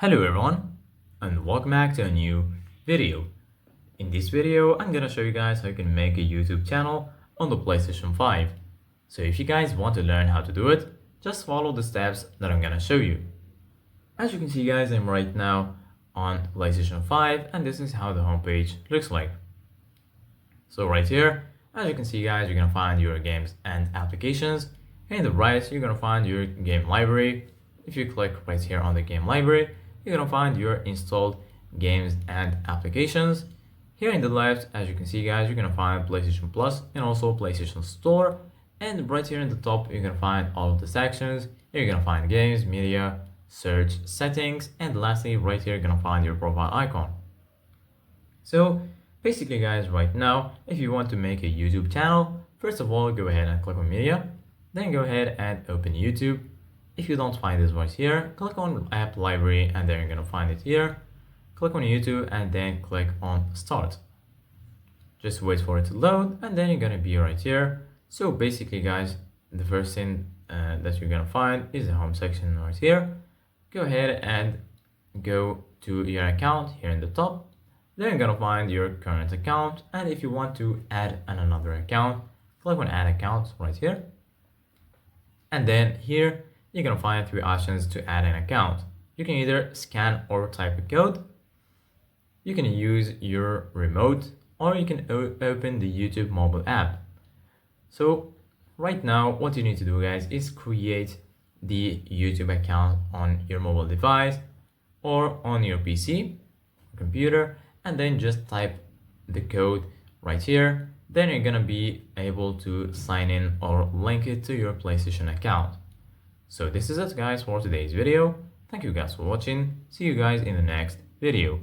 Hello everyone and welcome back to a new video. In this video, I'm gonna show you guys how you can make a YouTube channel on the PlayStation 5. So if you guys want to learn how to do it, just follow the steps that I'm gonna show you. As you can see guys, I'm right now on PlayStation 5 and this is how the homepage looks like. So right here, as you can see guys, you're gonna find your games and applications. In the right, you're gonna find your game library. If you click right here on the game library, you're gonna find your installed games and applications. Here in the left, as you can see guys, you're gonna find PlayStation Plus and also PlayStation Store. And right here in the top, you're gonna find all of the sections. Here you're gonna find games, media, search, settings, and lastly, right here, you're gonna find your profile icon. So basically guys, right now, if you want to make a YouTube channel, first of all, go ahead and click on media, then go ahead and open YouTube. If you don't find this right here, click on app library and then you're gonna find it here. Click on YouTube and then click on start. Just wait for it to load and then you're gonna be right here. So basically guys, the first thing that you're gonna find is the home section right here. Go ahead and go to your account here in the top. Then you're gonna find your current account, and if you want to add another account, click on add account right here. And then here you're gonna find three options to add an account. You can either scan or type a code, you can use your remote, or you can open the YouTube mobile app. So right now what you need to do guys is create the YouTube account on your mobile device or on your PC or computer, and then just type the code right here. Then you're gonna be able to sign in or link it to your PlayStation account. So this is it guys for today's video. Thank you guys for watching. See you guys in the next video.